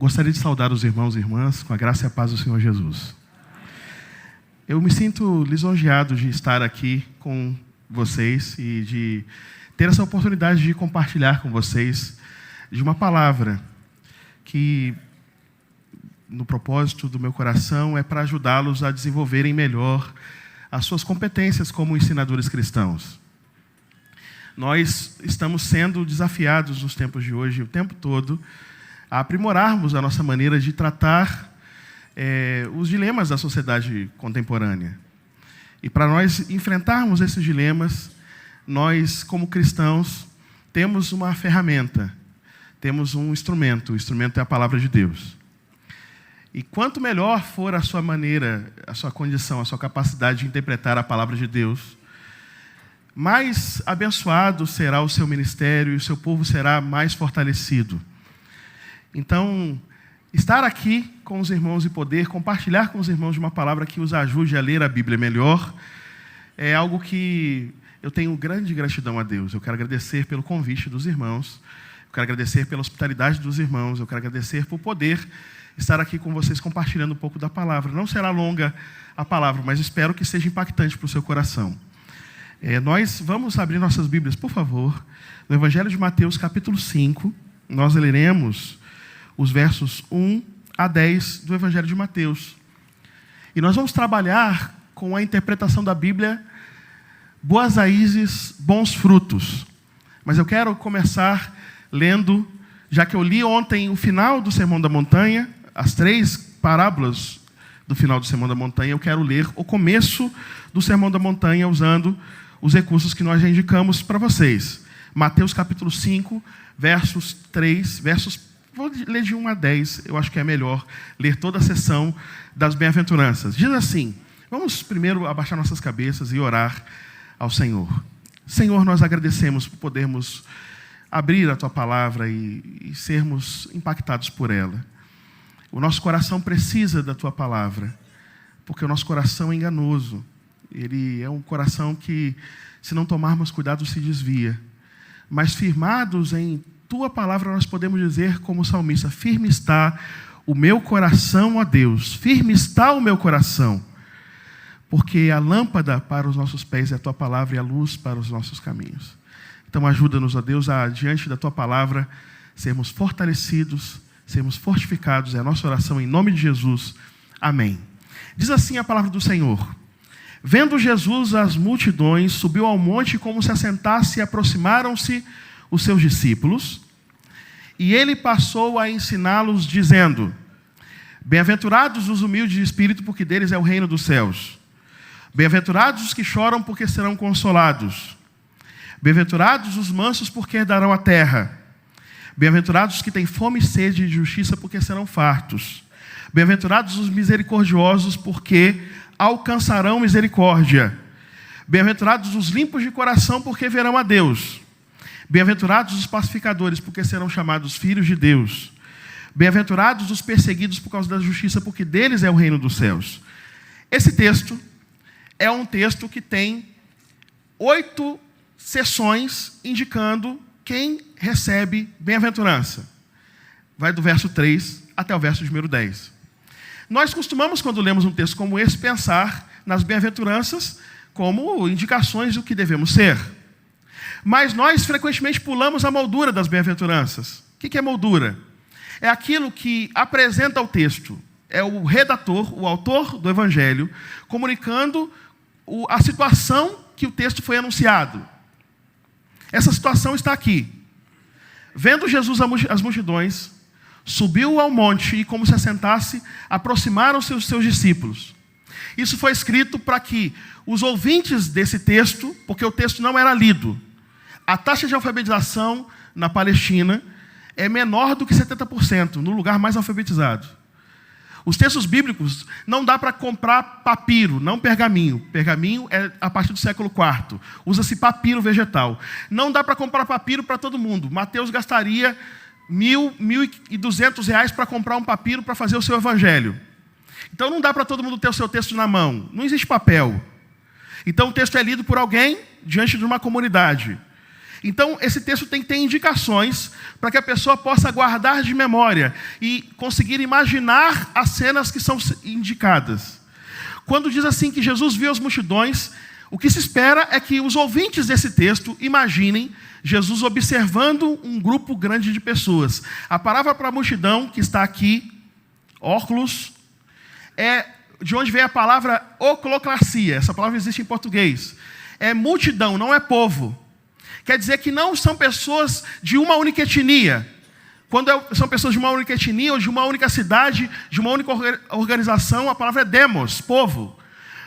Gostaria de saudar os irmãos e irmãs com a graça e a paz do Senhor Jesus. Eu me sinto lisonjeado de estar aqui com vocês e de ter essa oportunidade de compartilhar com vocês de uma palavra que, no propósito do meu coração, é para ajudá-los a desenvolverem melhor as suas competências como ensinadores cristãos. Nós estamos sendo desafiados nos tempos de hoje, o tempo todo, a aprimorarmos a nossa maneira de tratar os dilemas da sociedade contemporânea. E para nós enfrentarmos esses dilemas, nós, como cristãos, temos uma ferramenta, temos um instrumento. O instrumento é a palavra de Deus. E quanto melhor for a sua maneira, a sua condição, a sua capacidade de interpretar a palavra de Deus, mais abençoado será o seu ministério e o seu povo será mais fortalecido. Então, estar aqui com os irmãos e poder compartilhar com os irmãos de uma palavra que os ajude a ler a Bíblia melhor é algo que eu tenho grande gratidão a Deus. Eu quero agradecer pelo convite dos irmãos, eu quero agradecer pela hospitalidade dos irmãos, eu quero agradecer por poder estar aqui com vocês compartilhando um pouco da palavra. Não será longa a palavra, mas espero que seja impactante para o seu coração. Nós vamos abrir nossas Bíblias, por favor, no Evangelho de Mateus, capítulo 5. Nós leremos os versos 1 a 10 do Evangelho de Mateus. E nós vamos trabalhar com a interpretação da Bíblia, boas raízes, bons frutos. Mas eu quero começar lendo, já que eu li ontem o final do Sermão da Montanha, as 3 parábolas do final do Sermão da Montanha, eu quero ler o começo do Sermão da Montanha usando os recursos que nós já indicamos para vocês. Mateus capítulo 5, vou ler de 1 a 10, eu acho que é melhor ler toda a sessão das bem-aventuranças. Diz assim, vamos primeiro abaixar nossas cabeças e orar ao Senhor. Senhor, nós agradecemos por podermos abrir a Tua palavra e sermos impactados por ela. O nosso coração precisa da Tua palavra, porque o nosso coração é enganoso. Ele é um coração que, se não tomarmos cuidado, se desvia. Mas firmados em Tua palavra, nós podemos dizer como salmista, firme está o meu coração, ó Deus, firme está o meu coração, porque a lâmpada para os nossos pés é a Tua palavra e a luz para os nossos caminhos. Então ajuda-nos, ó Deus, a, diante da Tua palavra, sermos fortalecidos, sermos fortificados, é a nossa oração em nome de Jesus. Amém. Diz assim a palavra do Senhor. Vendo Jesus as multidões, subiu ao monte como se assentasse e aproximaram-se os seus discípulos, e ele passou a ensiná-los, dizendo: Bem-aventurados os humildes de espírito, porque deles é o reino dos céus. Bem-aventurados os que choram, porque serão consolados. Bem-aventurados os mansos, porque herdarão a terra. Bem-aventurados os que têm fome e sede de justiça, porque serão fartos. Bem-aventurados os misericordiosos, porque alcançarão misericórdia. Bem-aventurados os limpos de coração, porque verão a Deus. Bem-aventurados os pacificadores, porque serão chamados filhos de Deus. Bem-aventurados os perseguidos por causa da justiça, porque deles é o reino dos céus. Esse texto é um texto que tem 8 seções indicando quem recebe bem-aventurança. Vai do verso 3 até o verso de número 10. Nós costumamos, quando lemos um texto como esse, pensar nas bem-aventuranças como indicações do que devemos ser. Mas nós frequentemente pulamos a moldura das bem-aventuranças. O que é moldura? É aquilo que apresenta o texto. É o redator, o autor do Evangelho, comunicando a situação que o texto foi anunciado. Essa situação está aqui. Vendo Jesus as multidões, subiu ao monte e, como se assentasse, aproximaram-se os seus discípulos. Isso foi escrito para que os ouvintes desse texto, porque o texto não era lido, a taxa de alfabetização na Palestina é menor do que 70%, no lugar mais alfabetizado. Os textos bíblicos não dá para comprar papiro, não pergaminho. Pergaminho é a partir do século IV. Usa-se papiro vegetal. Não dá para comprar papiro para todo mundo. Mateus gastaria R$1.200 para comprar um papiro para fazer o seu evangelho. Então não dá para todo mundo ter o seu texto na mão. Não existe papel. Então o texto é lido por alguém diante de uma comunidade. Então, esse texto tem que ter indicações para que a pessoa possa guardar de memória e conseguir imaginar as cenas que são indicadas. Quando diz assim que Jesus viu as multidões, o que se espera é que os ouvintes desse texto imaginem Jesus observando um grupo grande de pessoas. A palavra para a multidão, que está aqui, óculos, é de onde vem a palavra oclocracia. Essa palavra existe em português. É multidão, não é povo. Quer dizer que não são pessoas de uma única etnia. Quando são pessoas de uma única etnia ou de uma única cidade, de uma única organização, a palavra é demos, povo.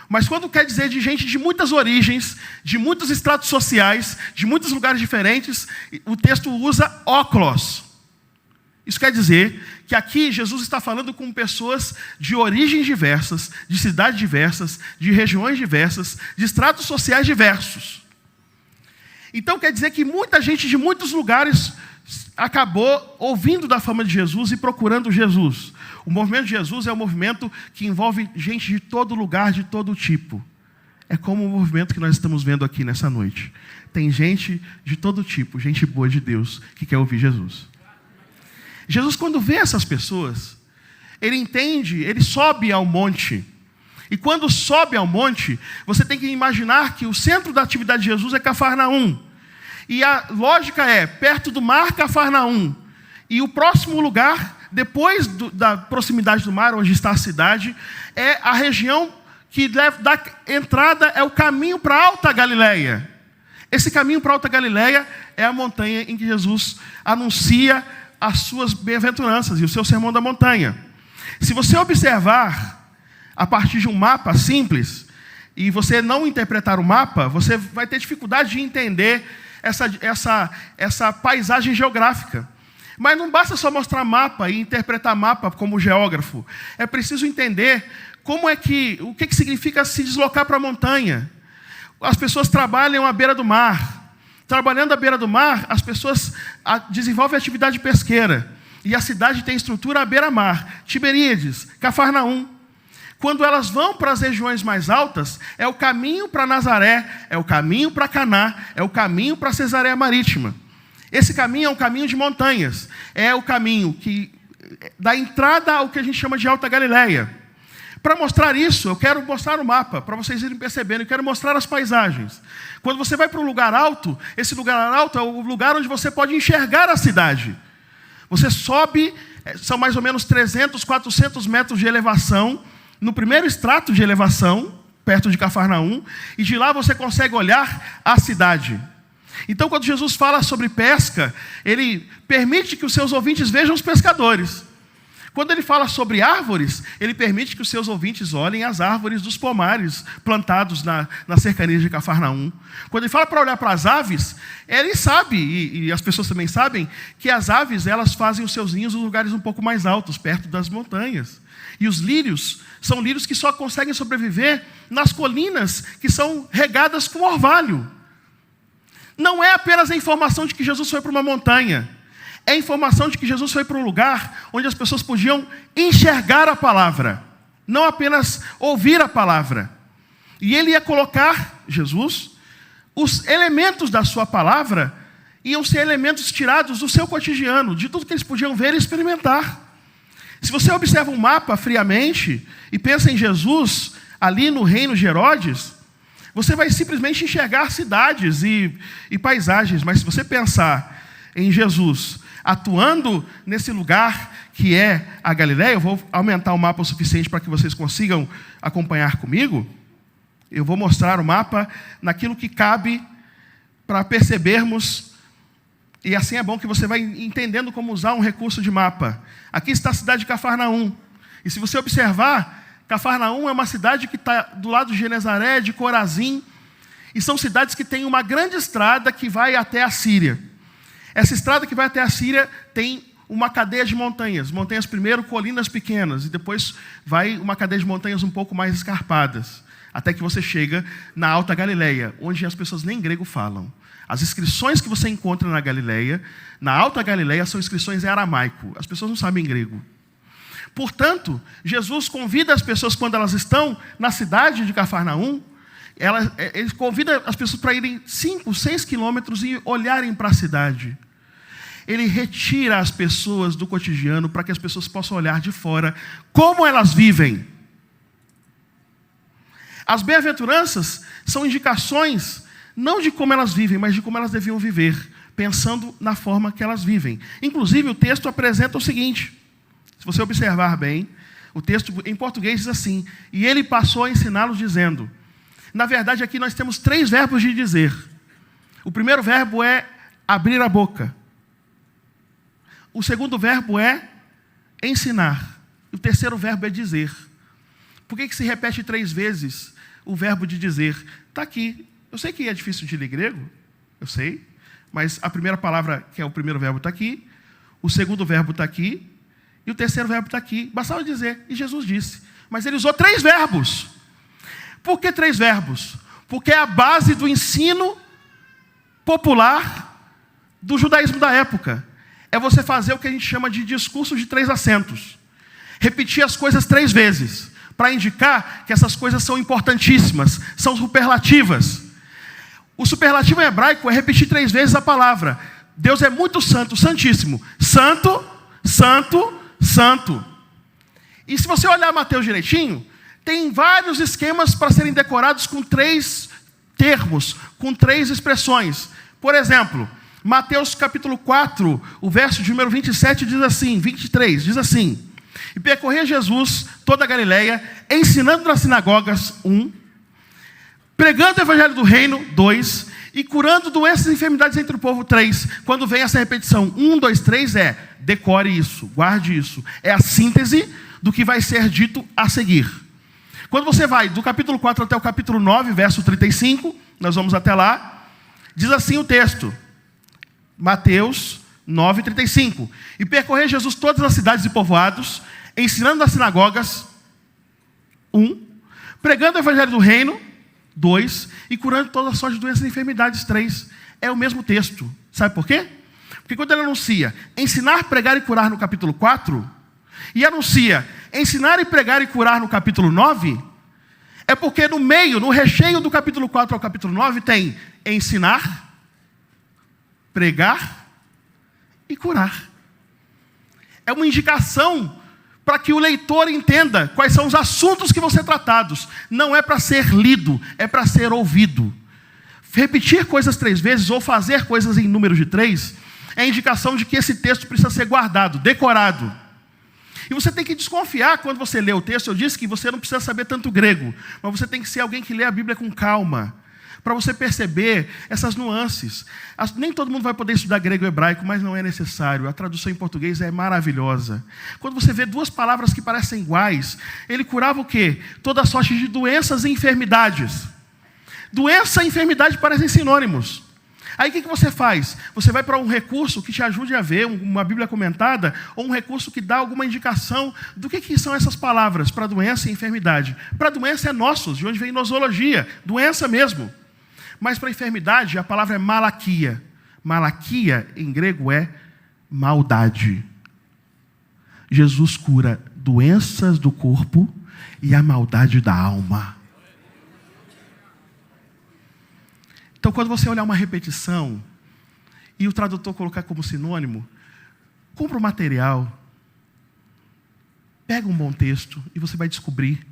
Mas quando quer dizer de gente de muitas origens, de muitos estratos sociais, de muitos lugares diferentes, o texto usa óculos. Isso quer dizer que aqui Jesus está falando com pessoas de origens diversas, de cidades diversas, de regiões diversas, de estratos sociais diversos. Então quer dizer que muita gente de muitos lugares acabou ouvindo da fama de Jesus e procurando Jesus. O movimento de Jesus é um movimento que envolve gente de todo lugar, de todo tipo. É como o movimento que nós estamos vendo aqui nessa noite. Tem gente de todo tipo, gente boa de Deus, que quer ouvir Jesus. Jesus, quando vê essas pessoas, ele entende, ele sobe ao monte. E quando sobe ao monte, você tem que imaginar que o centro da atividade de Jesus é Cafarnaum. E a lógica é, perto do mar, Cafarnaum. E o próximo lugar, depois da proximidade do mar, onde está a cidade, é a região que leva da entrada, é o caminho para a Alta Galileia. Esse caminho para a Alta Galileia é a montanha em que Jesus anuncia as suas bem-aventuranças e o seu sermão da montanha. Se você observar a partir de um mapa simples, e você não interpretar o mapa, você vai ter dificuldade de entender essa paisagem geográfica. Mas não basta só mostrar mapa e interpretar mapa como geógrafo. É preciso entender o que significa se deslocar para a montanha. As pessoas trabalham à beira do mar. Trabalhando à beira do mar, as pessoas desenvolvem atividade pesqueira. E a cidade tem estrutura à beira-mar. Tiberíades, Cafarnaum. Quando elas vão para as regiões mais altas, é o caminho para Nazaré, é o caminho para Caná, é o caminho para Cesareia Marítima. Esse caminho é um caminho de montanhas. É o caminho que dá entrada ao que a gente chama de Alta Galileia. Para mostrar isso, eu quero mostrar o mapa, para vocês irem percebendo, eu quero mostrar as paisagens. Quando você vai para um lugar alto, esse lugar alto é o lugar onde você pode enxergar a cidade. Você sobe, são mais ou menos 300, 400 metros de elevação, no primeiro estrato de elevação, perto de Cafarnaum, e de lá você consegue olhar a cidade. Então, quando Jesus fala sobre pesca, ele permite que os seus ouvintes vejam os pescadores. Quando ele fala sobre árvores, ele permite que os seus ouvintes olhem as árvores dos pomares plantados nas cercanias de Cafarnaum. Quando ele fala para olhar para as aves, ele sabe, e as pessoas também sabem, que as aves elas fazem os seus ninhos em lugares um pouco mais altos, perto das montanhas. E os lírios são lírios que só conseguem sobreviver nas colinas que são regadas com orvalho. Não é apenas a informação de que Jesus foi para uma montanha. É a informação de que Jesus foi para um lugar onde as pessoas podiam enxergar a palavra, não apenas ouvir a palavra. E ele ia colocar, Jesus, os elementos da sua palavra iam ser elementos tirados do seu cotidiano, de tudo que eles podiam ver e experimentar. Se você observa um mapa friamente e pensa em Jesus ali no reino de Herodes, você vai simplesmente enxergar cidades e paisagens. Mas se você pensar em Jesus atuando nesse lugar que é a Galileia, eu vou aumentar o mapa o suficiente para que vocês consigam acompanhar comigo. Eu vou mostrar o mapa naquilo que cabe para percebermos, e assim é bom que você vai entendendo como usar um recurso de mapa. Aqui está a cidade de Cafarnaum. E se você observar, Cafarnaum é uma cidade que está do lado de Genezaré, de Corazim, e são cidades que têm uma grande estrada que vai até a Síria. Essa estrada que vai até a Síria tem uma cadeia de montanhas. Montanhas primeiro, colinas pequenas, e depois vai uma cadeia de montanhas um pouco mais escarpadas, até que você chega na Alta Galileia, onde as pessoas nem grego falam. As inscrições que você encontra na Galileia, na Alta Galileia, são inscrições em aramaico. As pessoas não sabem grego. Portanto, Jesus convida as pessoas, quando elas estão na cidade de Cafarnaum, Ele convida as pessoas para irem 5, 6 quilômetros e olharem para a cidade. Ele retira as pessoas do cotidiano para que as pessoas possam olhar de fora como elas vivem. As bem-aventuranças são indicações não de como elas vivem, mas de como elas deviam viver, pensando na forma que elas vivem. Inclusive, o texto apresenta o seguinte, se você observar bem, o texto em português diz assim: e ele passou a ensiná-los dizendo. Na verdade, aqui nós temos 3 verbos de dizer. O primeiro verbo é abrir a boca. O segundo verbo é ensinar. E o terceiro verbo é dizer. Por que se repete 3 vezes o verbo de dizer? Está aqui. Eu sei que é difícil de ler grego, eu sei, mas a primeira palavra, que é o primeiro verbo, está aqui, o segundo verbo está aqui, e o terceiro verbo está aqui. Bastava dizer, e Jesus disse. Mas ele usou 3 verbos. Por que 3 verbos? Porque é a base do ensino popular do judaísmo da época. É você fazer o que a gente chama de discurso de 3 acentos. Repetir as coisas 3 vezes, para indicar que essas coisas são importantíssimas, são superlativas. O superlativo em hebraico é repetir 3 vezes a palavra. Deus é muito santo, santíssimo. Santo, santo, santo. E se você olhar Mateus direitinho, tem vários esquemas para serem decorados com 3 termos, com 3 expressões. Por exemplo, Mateus capítulo 4, o verso de número 27 diz assim, 23, diz assim: e percorria Jesus toda a Galileia, ensinando nas sinagogas, 1, pregando o evangelho do reino, 2, e curando doenças e enfermidades entre o povo, 3. Quando vem essa repetição, 1, 2, 3, decore isso, guarde isso. É a síntese do que vai ser dito a seguir. Quando você vai do capítulo 4 até o capítulo 9, verso 35, nós vamos até lá, diz assim o texto, Mateus 9, 35. E percorreu Jesus todas as cidades e povoados, ensinando nas sinagogas, 1, pregando o evangelho do reino, 2, e curando todas as sortes de doenças e enfermidades, 3. É o mesmo texto. Sabe por quê? Porque quando ele anuncia ensinar, pregar e curar no capítulo 4, e anuncia ensinar e pregar e curar no capítulo 9, é porque no meio, no recheio do capítulo 4 ao capítulo 9, tem ensinar, pregar e curar. É uma indicação para que o leitor entenda quais são os assuntos que vão ser tratados. Não é para ser lido, é para ser ouvido. Repetir coisas 3 vezes ou fazer coisas em número de 3 é indicação de que esse texto precisa ser guardado, decorado. E você tem que desconfiar quando você lê o texto. Eu disse que você não precisa saber tanto grego, mas você tem que ser alguém que lê a Bíblia com calma, para você perceber essas nuances. Nem todo mundo vai poder estudar grego e hebraico, mas não é necessário. A tradução em português é maravilhosa. Quando você vê 2 palavras que parecem iguais, ele curava o quê? Toda sorte de doenças e enfermidades. Doença e enfermidade parecem sinônimos. Aí o que você faz? Você vai para um recurso que te ajude a ver, uma Bíblia comentada, ou um recurso que dá alguma indicação do que são essas palavras para doença e enfermidade. Para doença é nossos, de onde vem nosologia, doença mesmo. Mas para enfermidade, a palavra é malaquia. Malaquia, em grego, é maldade. Jesus cura doenças do corpo e a maldade da alma. Então, quando você olhar uma repetição e o tradutor colocar como sinônimo, compra o material, pega um bom texto e você vai descobrir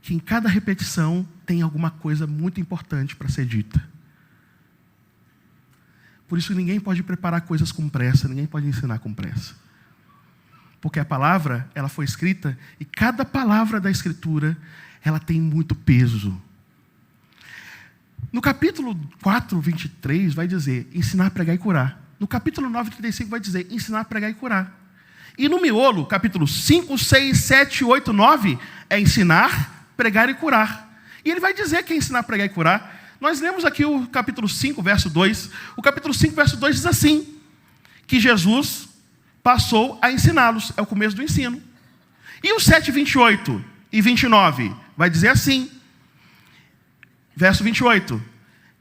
que em cada repetição tem alguma coisa muito importante para ser dita. Por isso ninguém pode preparar coisas com pressa, ninguém pode ensinar com pressa. Porque a palavra, ela foi escrita e cada palavra da Escritura, ela tem muito peso. No capítulo 4, 23, vai dizer ensinar, pregar e curar. No capítulo 9, 35, vai dizer ensinar, pregar e curar. E no miolo, capítulo 5, 6, 7, 8, 9, é ensinar, pregar e curar. E ele vai dizer que é ensinar, pregar e curar. Nós lemos aqui o capítulo 5, verso 2. O capítulo 5, verso 2 diz assim, que Jesus passou a ensiná-los. É o começo do ensino. E o 7, 28 e 29 vai dizer assim, verso 28,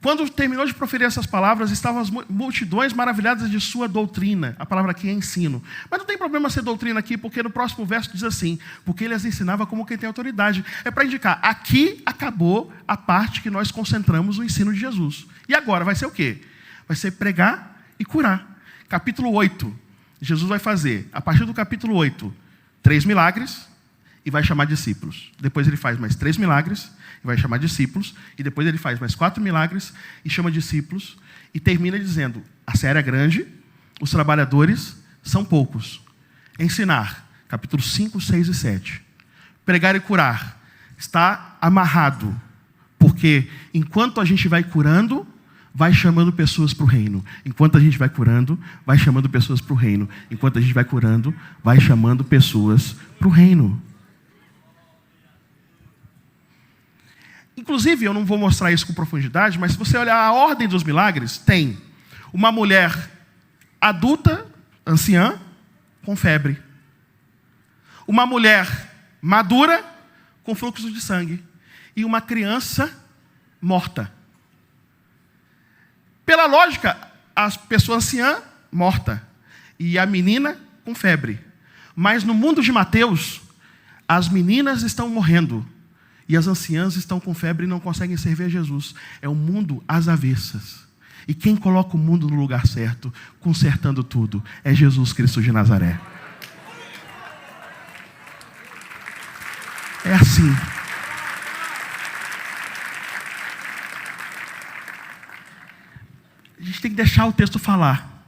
Quando terminou de proferir essas palavras, estavam as multidões maravilhadas de sua doutrina. A palavra aqui é ensino. Mas não tem problema ser doutrina aqui, porque no próximo verso diz assim, porque ele as ensinava como quem tem autoridade. É para indicar, aqui acabou a parte que nós concentramos no ensino de Jesus. E agora vai ser o quê? Vai ser pregar e curar. Capítulo 8, Jesus vai fazer, a partir do capítulo 8, 3 milagres e vai chamar discípulos. Depois ele faz mais 3 milagres e vai chamar discípulos. E depois ele faz mais 4 milagres e chama discípulos. E termina dizendo, a seara é grande, os trabalhadores são poucos. Ensinar, capítulos 5, 6 e 7. Pregar e curar, está amarrado. Porque enquanto a gente vai curando, vai chamando pessoas para o reino. Enquanto a gente vai curando, vai chamando pessoas para o reino. Enquanto a gente vai curando, vai chamando pessoas para o reino. Inclusive, eu não vou mostrar isso com profundidade, mas se você olhar a ordem dos milagres, tem uma mulher adulta, anciã, com febre. Uma mulher madura, com fluxo de sangue. E uma criança morta. Pela lógica, a pessoa anciã, morta. E a menina, com febre. Mas no mundo de Mateus, as meninas estão morrendo. E as anciãs estão com febre e não conseguem servir a Jesus. É um mundo às avessas. E quem coloca o mundo no lugar certo, consertando tudo, é Jesus Cristo de Nazaré. É assim. A gente tem que deixar o texto falar.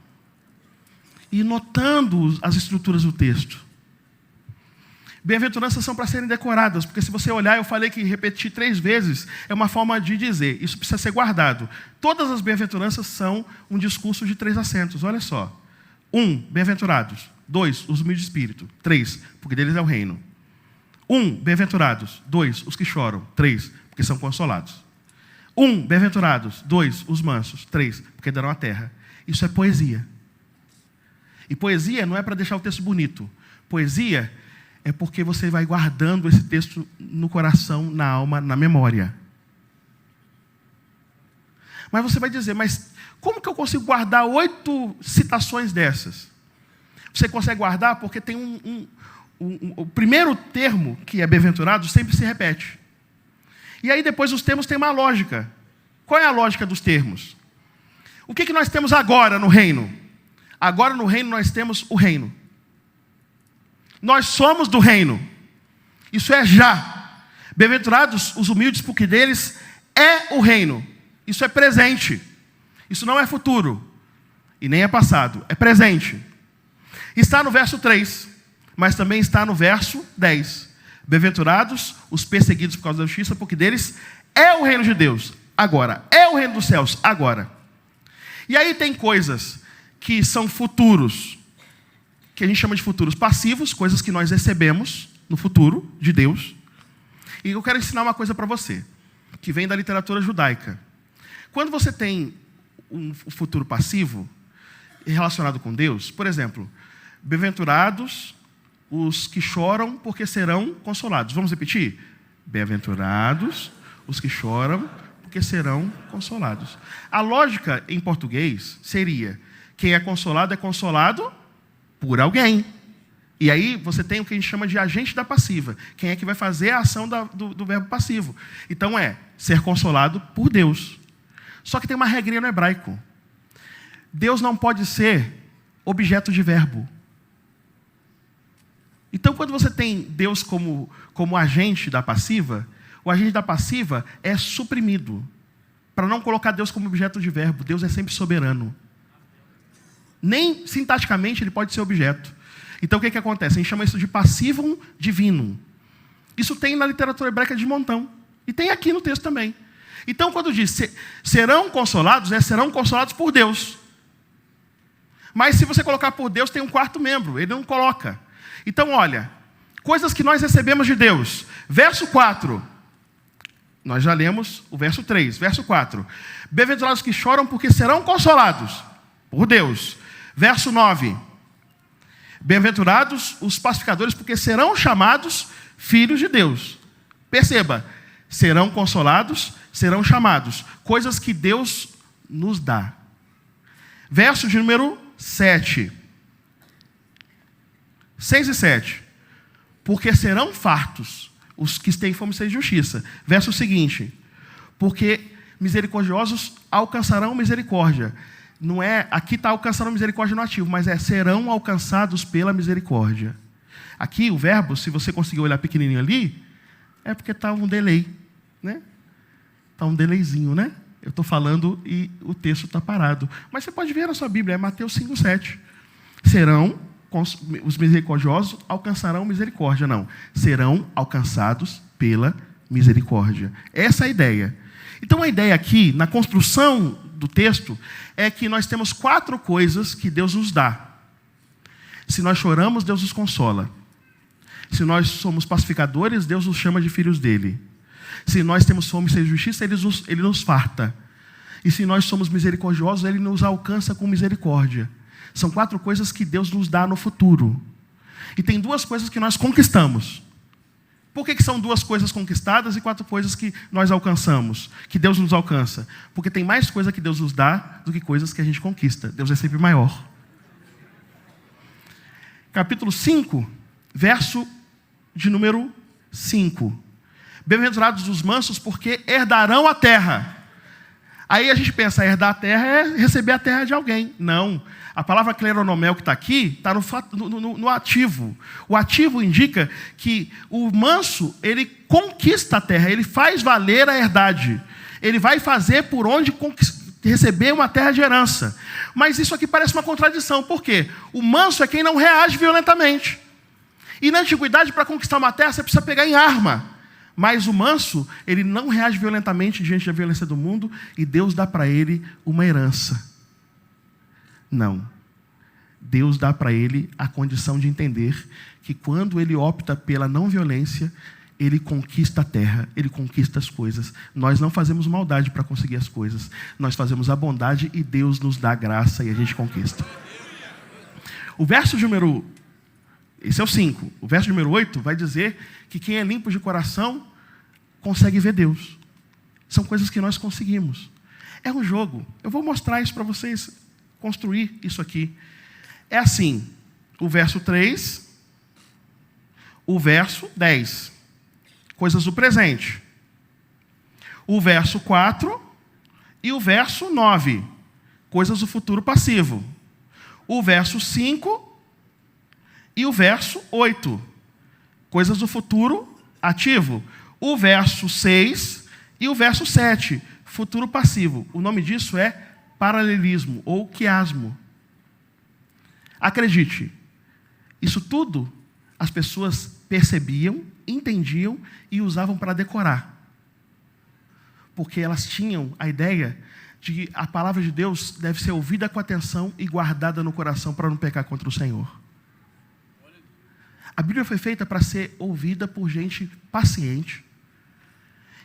E ir notando as estruturas do texto. Bem-aventuranças são para serem decoradas, porque se você olhar, eu falei que repetir 3 vezes é uma forma de dizer. Isso precisa ser guardado. Todas as bem-aventuranças são um discurso de 3 acentos. Olha só. 1, bem-aventurados. 2, os humildes de espírito. 3, porque deles é o reino. 1, bem-aventurados. 2, os que choram. 3, porque são consolados. 1, bem-aventurados. 2, os mansos. 3, porque darão a terra. Isso é poesia. E poesia não é para deixar o texto bonito. Poesia é porque você vai guardando esse texto no coração, na alma, na memória. Mas você vai dizer, mas como que eu consigo guardar 8 citações dessas? Você consegue guardar porque tem o primeiro termo, que é bem-aventurado, sempre se repete. E aí depois os termos têm uma lógica. Qual é a lógica dos termos? O que nós temos agora no reino? Agora no reino nós temos o reino. Nós somos do reino. Isso é já. Bem-aventurados os humildes, porque deles é o reino. Isso é presente. Isso não é futuro. E nem é passado. É presente. Está no verso 3. Mas também está no verso 10. Bem-aventurados os perseguidos por causa da justiça, porque deles é o reino de Deus. Agora. É o reino dos céus. Agora. E aí tem coisas que são futuros, que a gente chama de futuros passivos, coisas que nós recebemos no futuro de Deus. E eu quero ensinar uma coisa para você, que vem da literatura judaica. Quando você tem um futuro passivo relacionado com Deus, por exemplo, bem-aventurados os que choram, porque serão consolados. Vamos repetir? Bem-aventurados os que choram, porque serão consolados. A lógica em português seria, quem é consolado por alguém. E aí você tem o que a gente chama de agente da passiva. Quem é que vai fazer a ação do verbo passivo? Então é ser consolado por Deus. Só que tem uma regrinha no hebraico. Deus não pode ser objeto de verbo. Então quando você tem Deus como agente da passiva, o agente da passiva é suprimido. Para não colocar Deus como objeto de verbo. Deus é sempre soberano. Nem sintaticamente ele pode ser objeto. Então o que acontece? A gente chama isso de passivum divinum. Isso tem na literatura hebraica de montão. E tem aqui no texto também. Então quando diz serão consolados, serão consolados por Deus. Mas se você colocar por Deus, tem um 4º membro. Ele não coloca. Então olha, coisas que nós recebemos de Deus. Verso 4. Nós já lemos o verso 3. Verso 4. Bem-aventurados que choram, porque serão consolados por Deus. Verso 9. Bem-aventurados os pacificadores, porque serão chamados filhos de Deus. Perceba, serão consolados, serão chamados. Coisas que Deus nos dá. Verso de número 7. 6 e 7. Porque serão fartos os que têm fome e sede de justiça. Verso seguinte. Porque misericordiosos alcançarão misericórdia. Não é, aqui está alcançarão misericórdia no ativo, mas serão alcançados pela misericórdia. Aqui o verbo, se você conseguir olhar pequenininho ali, é porque está um delay, né? Está um delayzinho, né? Eu estou falando e o texto está parado. Mas você pode ver na sua Bíblia, é Mateus 5,7. Serão, os misericordiosos alcançarão misericórdia. Não, serão alcançados pela misericórdia. Essa é a ideia. Então a ideia aqui, na construção do texto, é que nós temos 4 coisas que Deus nos dá. Se nós choramos, Deus nos consola. Se nós somos pacificadores, Deus nos chama de filhos dele. Se nós temos fome e sede de justiça, Ele nos farta. E se nós somos misericordiosos, Ele nos alcança com misericórdia. São 4 coisas que Deus nos dá no futuro. E tem 2 coisas que nós conquistamos. Por que são 2 coisas conquistadas e 4 coisas que nós alcançamos? Que Deus nos alcança? Porque tem mais coisa que Deus nos dá do que coisas que a gente conquista. Deus é sempre maior. Capítulo 5, verso de número 5. Bem-aventurados os mansos, porque herdarão a terra. Aí a gente pensa, herdar a terra é receber a terra de alguém. Não. A palavra cleronomel que está aqui, está no ativo. O ativo indica que o manso, ele conquista a terra, ele faz valer a herdade. Ele vai fazer por onde receber uma terra de herança. Mas isso aqui parece uma contradição. Por quê? O manso é quem não reage violentamente. E na antiguidade, para conquistar uma terra, você precisa pegar em arma. Mas o manso, ele não reage violentamente diante da violência do mundo e Deus dá para ele uma herança. Não. Deus dá para ele a condição de entender que quando ele opta pela não violência, ele conquista a terra, ele conquista as coisas. Nós não fazemos maldade para conseguir as coisas. Nós fazemos a bondade e Deus nos dá graça e a gente conquista. O verso de número... Esse é o 5. O verso número 8 vai dizer que quem é limpo de coração consegue ver Deus. São coisas que nós conseguimos. É um jogo. Eu vou mostrar isso para vocês, construir isso aqui. É assim, o verso 3, o verso 10. Coisas do presente. O verso 4 e o verso 9. Coisas do futuro passivo. O verso 5 e o verso 8, coisas do futuro ativo. O verso 6 e o verso 7, futuro passivo. O nome disso é paralelismo ou quiasmo. Acredite, isso tudo as pessoas percebiam, entendiam e usavam para decorar. Porque elas tinham a ideia de que a palavra de Deus deve ser ouvida com atenção e guardada no coração para não pecar contra o Senhor. A Bíblia foi feita para ser ouvida por gente paciente,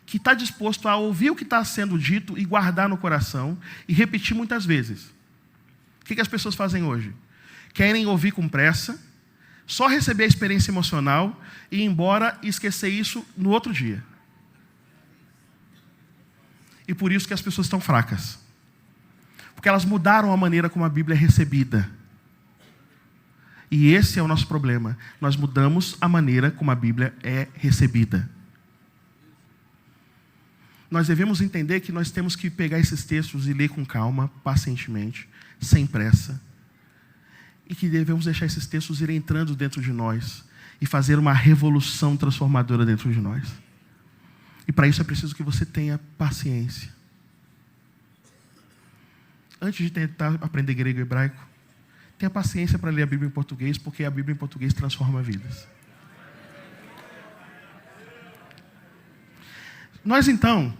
que está disposto a ouvir o que está sendo dito e guardar no coração e repetir muitas vezes. O que as pessoas fazem hoje? Querem ouvir com pressa, só receber a experiência emocional e ir embora e esquecer isso no outro dia. E por isso que as pessoas estão fracas. Porque elas mudaram a maneira como a Bíblia é recebida. E esse é o nosso problema. Nós mudamos a maneira como a Bíblia é recebida. Nós devemos entender que nós temos que pegar esses textos e ler com calma, pacientemente, sem pressa. E que devemos deixar esses textos irem entrando dentro de nós e fazer uma revolução transformadora dentro de nós. E para isso é preciso que você tenha paciência. Antes de tentar aprender grego e hebraico, tenha paciência para ler a Bíblia em português, porque a Bíblia em português transforma vidas. Nós, então,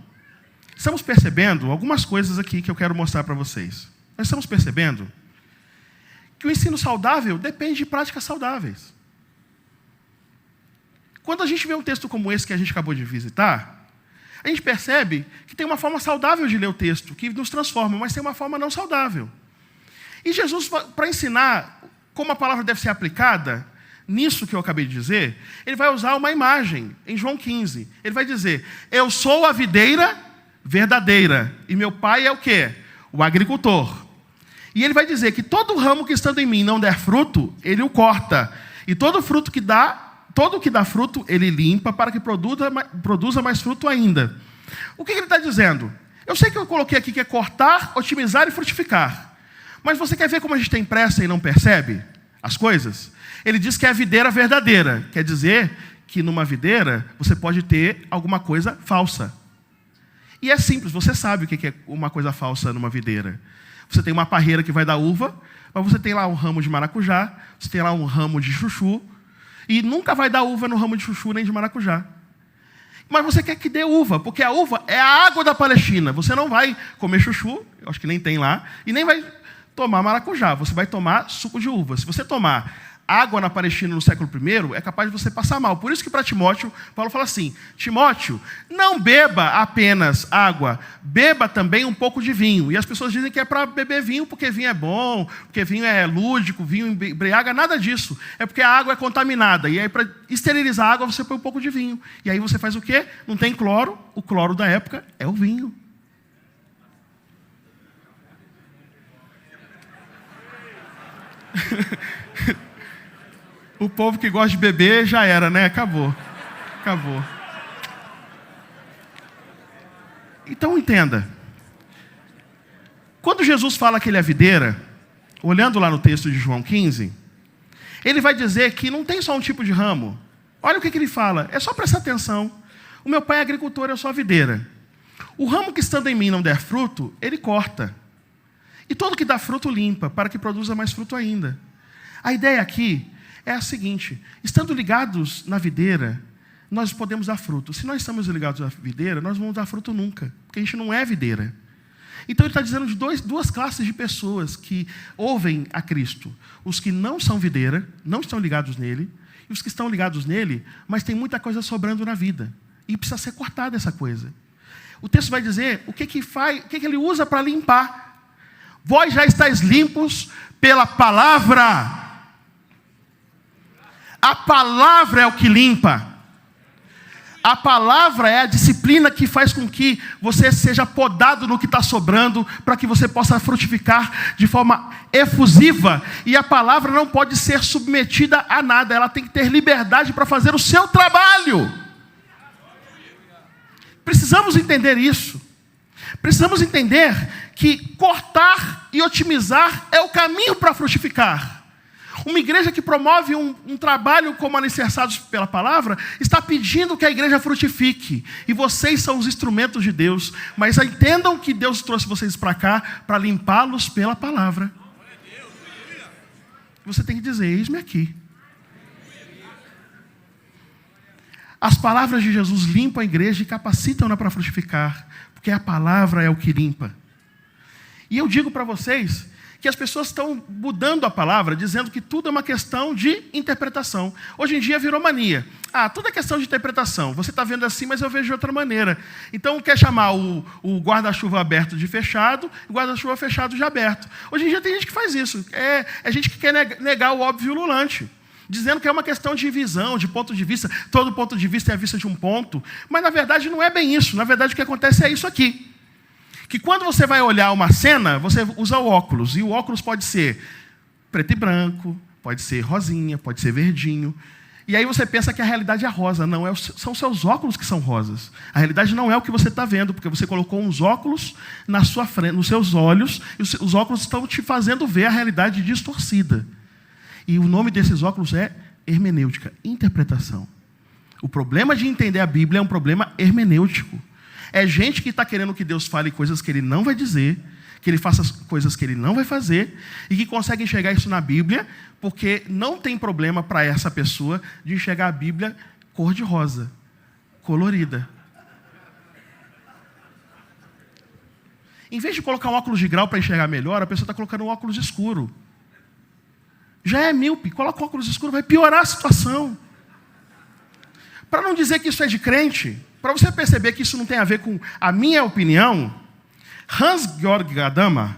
estamos percebendo algumas coisas aqui que eu quero mostrar para vocês. Nós estamos percebendo que o ensino saudável depende de práticas saudáveis. Quando a gente vê um texto como esse que a gente acabou de visitar, a gente percebe que tem uma forma saudável de ler o texto, que nos transforma, mas tem uma forma não saudável. E Jesus, para ensinar como a palavra deve ser aplicada, nisso que eu acabei de dizer, ele vai usar uma imagem em João 15. Ele vai dizer: eu sou a videira verdadeira e meu pai é o quê? O agricultor. E ele vai dizer que todo ramo que estando em mim não der fruto, ele o corta. E todo que dá fruto, ele limpa para que produza mais fruto ainda. O que ele está dizendo? Eu sei que eu coloquei aqui que é cortar, otimizar e frutificar. Mas você quer ver como a gente tem pressa e não percebe as coisas? Ele diz que é a videira verdadeira. Quer dizer que numa videira você pode ter alguma coisa falsa. E é simples, você sabe o que é uma coisa falsa numa videira. Você tem uma parreira que vai dar uva, mas você tem lá um ramo de maracujá, você tem lá um ramo de chuchu, e nunca vai dar uva no ramo de chuchu nem de maracujá. Mas você quer que dê uva, porque a uva é a água da Palestina. Você não vai comer chuchu, eu acho que nem tem lá, e nem vai tomar maracujá, você vai tomar suco de uva. Se você tomar água na Palestina no século I, é capaz de você passar mal. Por isso que para Timóteo, Paulo fala assim: Timóteo, não beba apenas água, beba também um pouco de vinho. E as pessoas dizem que é para beber vinho porque vinho é bom, porque vinho é lúdico, vinho embriaga, nada disso. É porque a água é contaminada. E aí para esterilizar a água você põe um pouco de vinho. E aí você faz o quê? Não tem cloro, o cloro da época é o vinho. O povo que gosta de beber já era, né? Acabou. Então entenda. Quando Jesus fala que ele é videira, olhando lá no texto de João 15, ele vai dizer que não tem só um tipo de ramo. Olha o que ele fala. É só prestar atenção. O meu pai é agricultor, eu sou a videira. O ramo que estando em mim não der fruto, ele corta. E todo que dá fruto limpa, para que produza mais fruto ainda. A ideia aqui é a seguinte: estando ligados na videira, nós podemos dar fruto. Se nós estamos ligados na videira, nós não vamos dar fruto nunca, porque a gente não é videira. Então ele está dizendo de duas classes de pessoas que ouvem a Cristo: os que não são videira, não estão ligados nele, e os que estão ligados nele, mas tem muita coisa sobrando na vida, e precisa ser cortada essa coisa. O texto vai dizer o que ele usa para limpar. Vós já estáis limpos pela palavra. A palavra é o que limpa. A palavra é a disciplina que faz com que você seja podado no que está sobrando, para que você possa frutificar de forma efusiva. E a palavra não pode ser submetida a nada, ela tem que ter liberdade para fazer o seu trabalho. Precisamos entender isso. Precisamos entender que cortar e otimizar é o caminho para frutificar. Uma igreja que promove um trabalho como alicerçados pela palavra, está pedindo que a igreja frutifique. E vocês são os instrumentos de Deus. Mas entendam que Deus trouxe vocês para cá para limpá-los pela palavra. Você tem que dizer: eis-me aqui. As palavras de Jesus limpam a igreja e capacitam-na para frutificar. Porque a palavra é o que limpa. E eu digo para vocês que as pessoas estão mudando a palavra, dizendo que tudo é uma questão de interpretação. Hoje em dia virou mania. Tudo é questão de interpretação. Você está vendo assim, mas eu vejo de outra maneira. Então quer chamar o guarda-chuva aberto de fechado, e o guarda-chuva fechado de aberto. Hoje em dia tem gente que faz isso. É gente que quer negar o óbvio ululante, dizendo que é uma questão de visão, de ponto de vista. Todo ponto de vista é a vista de um ponto. Mas na verdade não é bem isso. Na verdade o que acontece é isso aqui. Que quando você vai olhar uma cena, você usa o óculos. E o óculos pode ser preto e branco, pode ser rosinha, pode ser verdinho. E aí você pensa que a realidade é rosa. Não, são seus óculos que são rosas. A realidade não é o que você está vendo, porque você colocou uns óculos na sua frente, nos seus olhos, e os óculos estão te fazendo ver a realidade distorcida. E o nome desses óculos é hermenêutica, interpretação. O problema de entender a Bíblia é um problema hermenêutico. É gente que está querendo que Deus fale coisas que Ele não vai dizer, que Ele faça coisas que Ele não vai fazer, e que consegue enxergar isso na Bíblia, porque não tem problema para essa pessoa de enxergar a Bíblia cor-de-rosa, colorida. Em vez de colocar um óculos de grau para enxergar melhor, a pessoa está colocando um óculos escuro. Já é míope, coloca um óculos escuro, vai piorar a situação. Para não dizer que isso é de crente, para você perceber que isso não tem a ver com a minha opinião, Hans-Georg Gadamer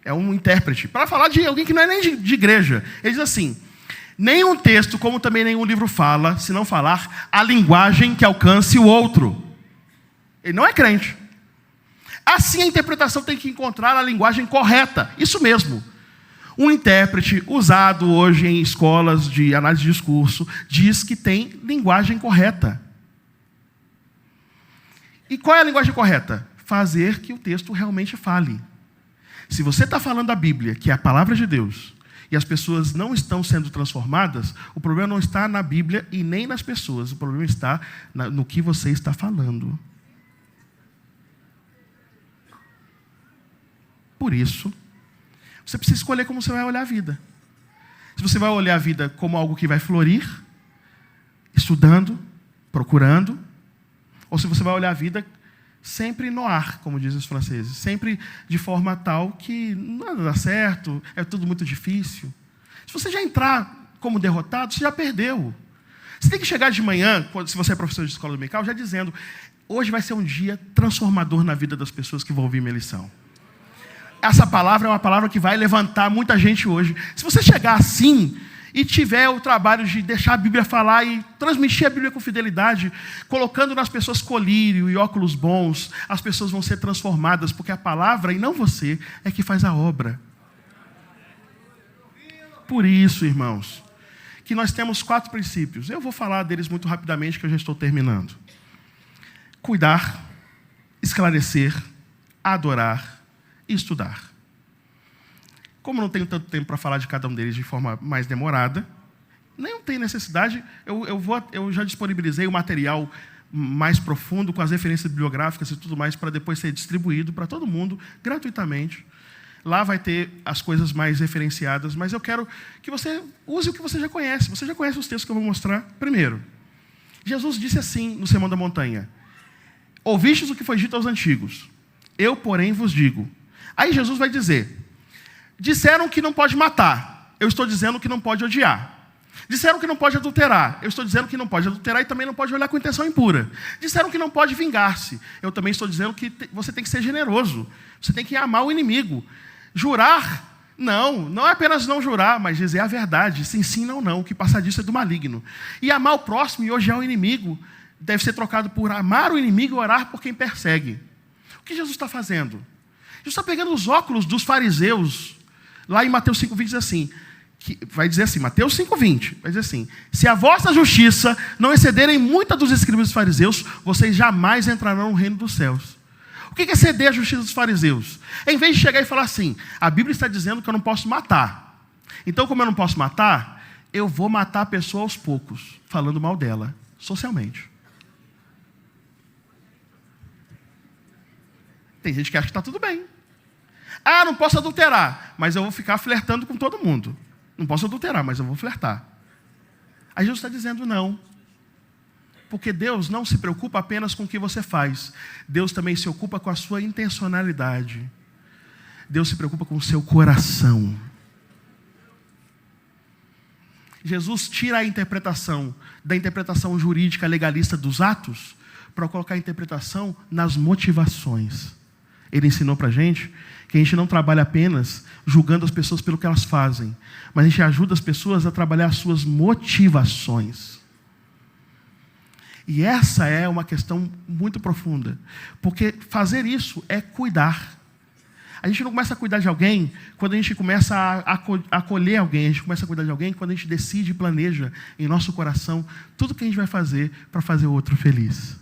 é um intérprete, para falar de alguém que não é nem de igreja. Ele diz assim: Nenhum texto, como também nenhum livro fala, se não falar, a linguagem que alcance o outro. Ele não é crente. Assim a interpretação tem que encontrar a linguagem correta. Isso mesmo. Um intérprete usado hoje em escolas de análise de discurso diz que tem linguagem correta. E qual é a linguagem correta? Fazer que o texto realmente fale. Se você está falando a Bíblia, que é a palavra de Deus, e as pessoas não estão sendo transformadas, o problema não está na Bíblia e nem nas pessoas. O problema está no que você está falando. Por isso, você precisa escolher como você vai olhar a vida. Se você vai olhar a vida como algo que vai florir, estudando, procurando, ou se você vai olhar a vida sempre no ar, como dizem os franceses, sempre de forma tal que nada dá certo, é tudo muito difícil. Se você já entrar como derrotado, você já perdeu. Você tem que chegar de manhã, se você é professor de escola dominical, já dizendo: hoje vai ser um dia transformador na vida das pessoas que vão ouvir minha lição. Essa palavra é uma palavra que vai levantar muita gente hoje. Se você chegar assim e tiver o trabalho de deixar a Bíblia falar e transmitir a Bíblia com fidelidade, colocando nas pessoas colírio e óculos bons, as pessoas vão ser transformadas, porque a palavra, e não você, é que faz a obra. Por isso, irmãos, que nós temos 4 princípios. Eu vou falar deles muito rapidamente, que eu já estou terminando. Cuidar, esclarecer, adorar e estudar. Como não tenho tanto tempo para falar de cada um deles de forma mais demorada, nem tem necessidade, eu já disponibilizei o material mais profundo, com as referências bibliográficas e tudo mais, para depois ser distribuído para todo mundo, gratuitamente. Lá vai ter as coisas mais referenciadas, mas eu quero que você use o que você já conhece. Você já conhece os textos que eu vou mostrar? Primeiro, Jesus disse assim no Sermão da Montanha: ouvistes o que foi dito aos antigos, eu, porém, vos digo. Aí Jesus vai dizer: disseram que não pode matar, eu estou dizendo que não pode odiar. Disseram que não pode adulterar, eu estou dizendo que não pode adulterar e também não pode olhar com intenção impura. Disseram que não pode vingar-se, eu também estou dizendo que você tem que ser generoso, você tem que amar o inimigo. Jurar, não é apenas não jurar, mas dizer a verdade, sim, sim, não, não, o que passar disso é do maligno. E amar o próximo e odiar o inimigo deve ser trocado por amar o inimigo e orar por quem persegue. O que Jesus está fazendo? Jesus está pegando os óculos dos fariseus. Lá em Mateus 5,20 diz assim, vai dizer assim, Mateus 5,20, vai dizer assim: se a vossa justiça não excederem muita dos escribas dos fariseus, vocês jamais entrarão no reino dos céus. O que é exceder a justiça dos fariseus? Em vez de chegar e falar assim: a Bíblia está dizendo que eu não posso matar, então como eu não posso matar, eu vou matar a pessoa aos poucos, falando mal dela, socialmente. Tem gente que acha que está tudo bem. Ah, não posso adulterar, mas eu vou ficar flertando com todo mundo. Não posso adulterar, mas eu vou flertar. Aí Jesus está dizendo não. Porque Deus não se preocupa apenas com o que você faz. Deus também se ocupa com a sua intencionalidade. Deus se preocupa com o seu coração. Jesus tira a interpretação da interpretação jurídica legalista dos atos para colocar a interpretação nas motivações. Ele ensinou para a gente que a gente não trabalha apenas julgando as pessoas pelo que elas fazem, mas a gente ajuda as pessoas a trabalhar as suas motivações. E essa é uma questão muito profunda, porque fazer isso é cuidar. A gente não começa a cuidar de alguém quando a gente começa a acolher alguém, a gente começa a cuidar de alguém quando a gente decide e planeja em nosso coração tudo que a gente vai fazer para fazer o outro feliz.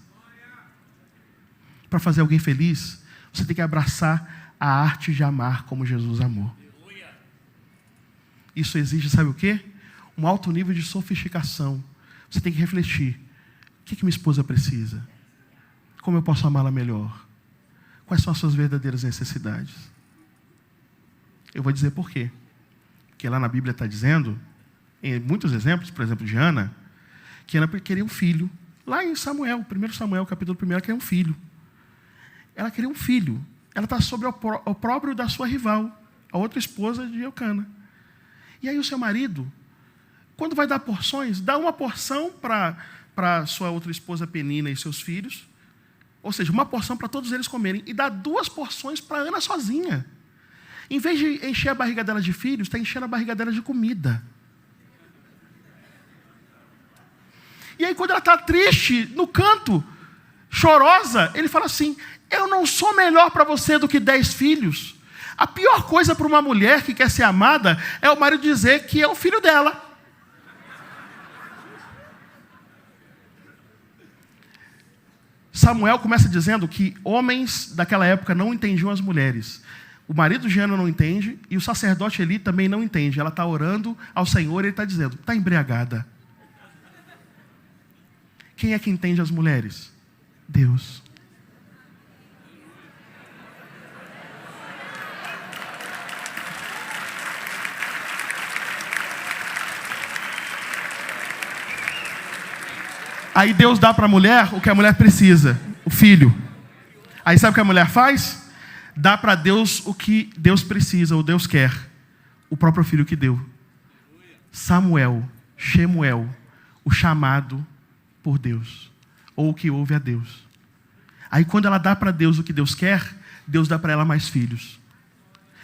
Para fazer alguém feliz, você tem que abraçar a arte de amar como Jesus amou. Isso exige, sabe o quê? Um alto nível de sofisticação. Você tem que refletir. O que minha esposa precisa? Como eu posso amá-la melhor? Quais são as suas verdadeiras necessidades? Eu vou dizer por quê. Porque lá na Bíblia está dizendo, em muitos exemplos, por exemplo de Ana, que Ana queria um filho. Lá em Samuel, 1 Samuel, capítulo 1, ela queria um filho. Ela queria um filho. Ela está sob o opróbrio da sua rival, a outra esposa de Eucana. E aí o seu marido, quando vai dar porções, dá uma porção para sua outra esposa Penina e seus filhos, ou seja, uma porção para todos eles comerem, e dá 2 porções para Ana sozinha. Em vez de encher a barriga dela de filhos, está enchendo a barriga dela de comida. E aí, quando ela está triste, no canto, chorosa, ele fala assim: eu não sou melhor para você do que 10 filhos. A pior coisa para uma mulher que quer ser amada é o marido dizer que é o filho dela. Samuel começa dizendo que homens daquela época não entendiam as mulheres. O marido de Ana não entende e o sacerdote Eli também não entende. Ela está orando ao Senhor e ele está dizendo: está embriagada. Quem é que entende as mulheres? Deus. Aí Deus dá para a mulher o que a mulher precisa, o filho. Aí sabe o que a mulher faz? Dá para Deus o que Deus precisa, ou Deus quer. O próprio filho que deu. Samuel, Shemuel, o chamado por Deus, ou o que ouve a Deus. Aí quando ela dá para Deus o que Deus quer, Deus dá para ela mais filhos.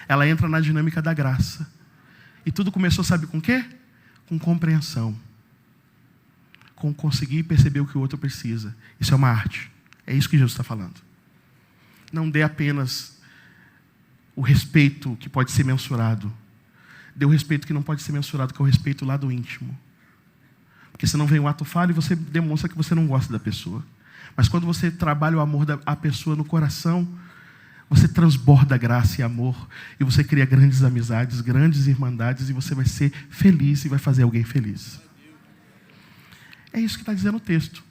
Ela entra na dinâmica da graça. E tudo começou, sabe com o quê? Com compreensão. Com conseguir perceber o que o outro precisa. Isso é uma arte. É isso que Jesus está falando. Não dê apenas o respeito que pode ser mensurado. Dê o respeito que não pode ser mensurado, que é o respeito lá do íntimo. Porque senão vem um ato falho e você demonstra que você não gosta da pessoa. Mas quando você trabalha o amor da pessoa no coração, você transborda graça e amor. E você cria grandes amizades, grandes irmandades. E você vai ser feliz e vai fazer alguém feliz. É isso que está dizendo o texto.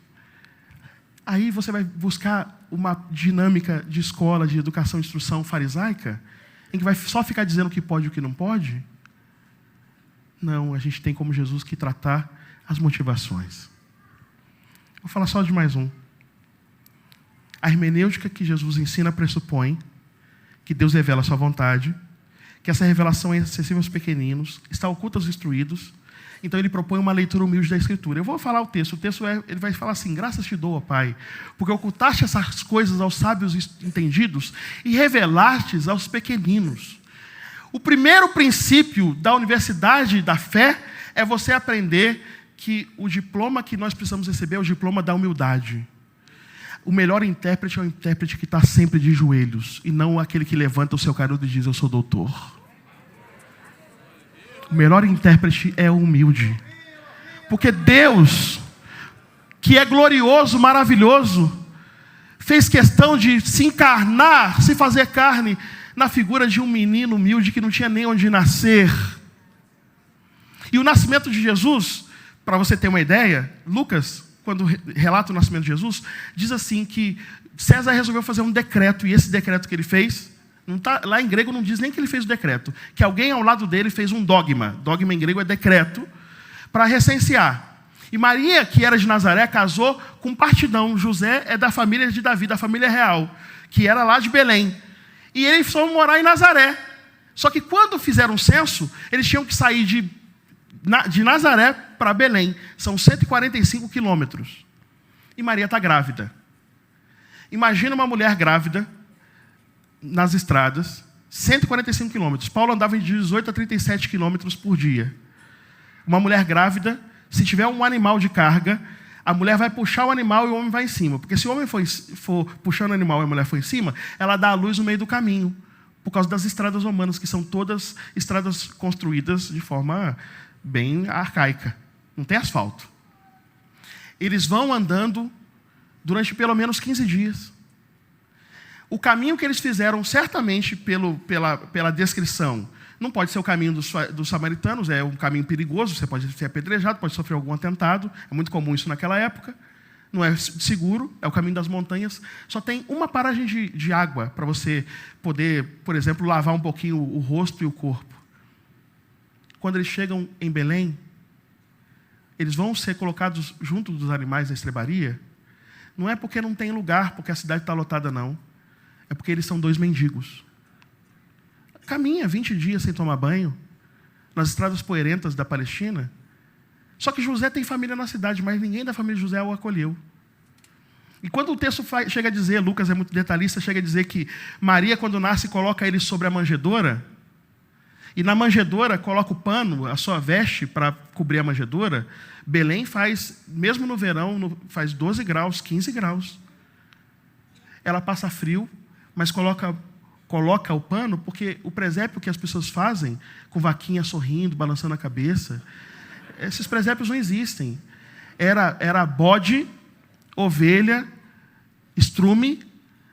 Aí você vai buscar uma dinâmica de escola, de educação e instrução farisaica, em que vai só ficar dizendo o que pode e o que não pode? Não, a gente tem como Jesus que tratar as motivações. Vou falar só de mais um. A hermenêutica que Jesus ensina pressupõe que Deus revela a sua vontade, que essa revelação é acessível aos pequeninos, está oculta aos instruídos. Então ele propõe uma leitura humilde da Escritura. Eu vou falar o texto. O texto ele vai falar assim: graças te dou, ó Pai, porque ocultaste essas coisas aos sábios entendidos e revelastes aos pequeninos. O primeiro princípio da universidade da fé é você aprender que o diploma que nós precisamos receber é o diploma da humildade. O melhor intérprete é o intérprete que está sempre de joelhos, e não aquele que levanta o seu canudo e diz: eu sou doutor. O melhor intérprete é o humilde. Porque Deus, que é glorioso, maravilhoso, fez questão de se encarnar, se fazer carne, na figura de um menino humilde que não tinha nem onde nascer. E o nascimento de Jesus, para você ter uma ideia, Lucas, quando relata o nascimento de Jesus, diz assim que César resolveu fazer um decreto, e esse decreto que ele fez, não tá, lá em grego não diz nem que ele fez o decreto, que alguém ao lado dele fez um dogma. Dogma em grego é decreto, para recensear. E Maria, que era de Nazaré, casou com partidão. José é da família de Davi, da família real, que era lá de Belém. E eles foram morar em Nazaré. Só que quando fizeram o censo, eles tinham que sair de Nazaré para Belém. São 145 quilômetros. E Maria está grávida. Imagina uma mulher grávida nas estradas, 145 quilômetros. Paulo andava de 18 a 37 quilômetros por dia. Uma mulher grávida, se tiver um animal de carga, a mulher vai puxar o animal e o homem vai em cima. Porque se o homem for puxando o animal e a mulher for em cima, ela dá a luz no meio do caminho. Por causa das estradas romanas, que são todas estradas construídas de forma bem arcaica. Não tem asfalto. Eles vão andando durante pelo menos 15 dias. O caminho que eles fizeram, certamente, pela descrição, não pode ser o caminho dos samaritanos, é um caminho perigoso, você pode ser apedrejado, pode sofrer algum atentado, é muito comum isso naquela época, não é seguro, é o caminho das montanhas, só tem uma paragem de água para você poder, por exemplo, lavar um pouquinho o rosto e o corpo. Quando eles chegam em Belém, eles vão ser colocados junto dos animais da estrebaria, não é porque não tem lugar, porque a cidade está lotada, não. É porque eles são 2 mendigos. Caminha 20 dias sem tomar banho, nas estradas poeirentas da Palestina. Só que José tem família na cidade, mas ninguém da família de José o acolheu. E quando o texto chega a dizer, Lucas é muito detalhista, chega a dizer que Maria, quando nasce, coloca ele sobre a manjedoura, E na manjedoura, coloca o pano, a sua veste para cobrir a manjedoura. Belém faz, mesmo no verão, faz 12 graus, 15 graus. Ela passa frio, mas coloca o pano, porque o presépio que as pessoas fazem, com vaquinha sorrindo, balançando a cabeça, esses presépios não existem. Era bode, ovelha, estrume,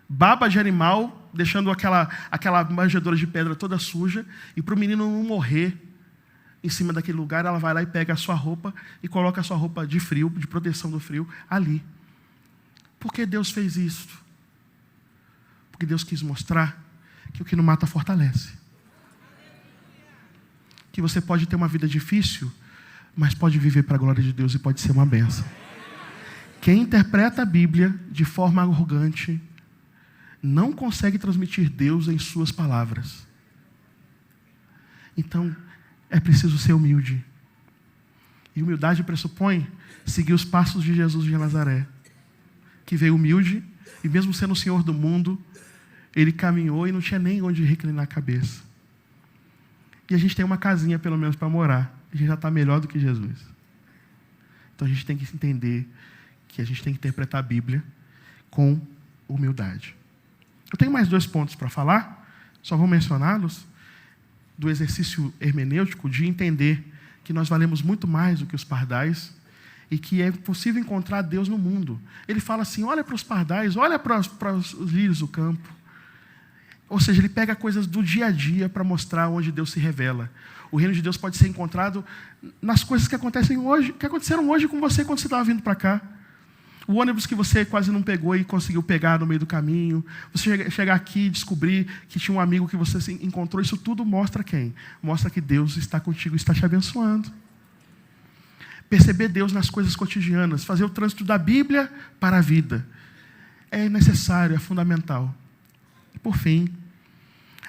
baba de animal, deixando aquela manjedoura de pedra toda suja, e para o menino não morrer em cima daquele lugar, ela vai lá e pega a sua roupa e coloca a sua roupa de frio, de proteção do frio, ali. Por que Deus fez isso? Porque Deus quis mostrar que o que não mata fortalece. Que você pode ter uma vida difícil, mas pode viver para a glória de Deus e pode ser uma bênção. Quem interpreta a Bíblia de forma arrogante não consegue transmitir Deus em suas palavras. Então, é preciso ser humilde. E humildade pressupõe seguir os passos de Jesus de Nazaré, que veio humilde, e mesmo sendo o Senhor do mundo, ele caminhou e não tinha nem onde reclinar a cabeça. E a gente tem uma casinha, pelo menos, para morar. A gente já está melhor do que Jesus. Então, a gente tem que entender que a gente tem que interpretar a Bíblia com humildade. Eu tenho mais 2 pontos para falar, só vou mencioná-los, do exercício hermenêutico de entender que nós valemos muito mais do que os pardais e que é possível encontrar Deus no mundo. Ele fala assim, olha para os pardais, olha para os lírios do campo. Ou seja, ele pega coisas do dia a dia para mostrar onde Deus se revela. O reino de Deus pode ser encontrado nas coisas que acontecem hoje, que aconteceram hoje com você quando você estava vindo para cá. O ônibus que você quase não pegou e conseguiu pegar no meio do caminho. Você chegar aqui e descobrir que tinha um amigo que você encontrou. Isso tudo mostra quem? Mostra que Deus está contigo e está te abençoando. Perceber Deus nas coisas cotidianas. Fazer o trânsito da Bíblia para a vida. É necessário, é fundamental. E por fim,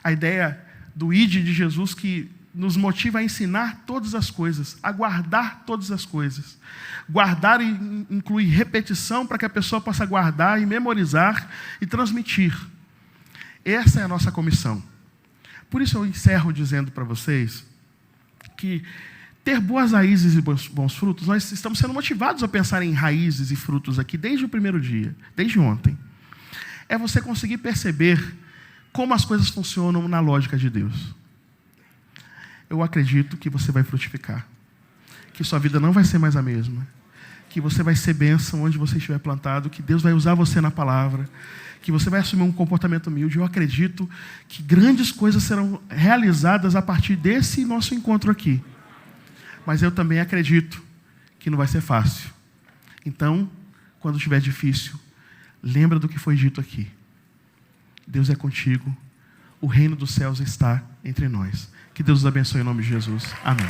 a ideia do ide de Jesus que nos motiva a ensinar todas as coisas, a guardar todas as coisas. Guardar inclui repetição para que a pessoa possa guardar e memorizar e transmitir. Essa é a nossa comissão. Por isso eu encerro dizendo para vocês que ter boas raízes e bons frutos, nós estamos sendo motivados a pensar em raízes e frutos aqui desde o primeiro dia, desde ontem. É você conseguir perceber como as coisas funcionam na lógica de Deus. Eu acredito que você vai frutificar. Que sua vida não vai ser mais a mesma. Que você vai ser bênção onde você estiver plantado. Que Deus vai usar você na palavra. Que você vai assumir um comportamento humilde. Eu acredito que grandes coisas serão realizadas a partir desse nosso encontro aqui. Mas eu também acredito que não vai ser fácil. Então, quando estiver difícil, lembra do que foi dito aqui. Deus é contigo. O reino dos céus está entre nós. Que Deus os abençoe em nome de Jesus. Amém.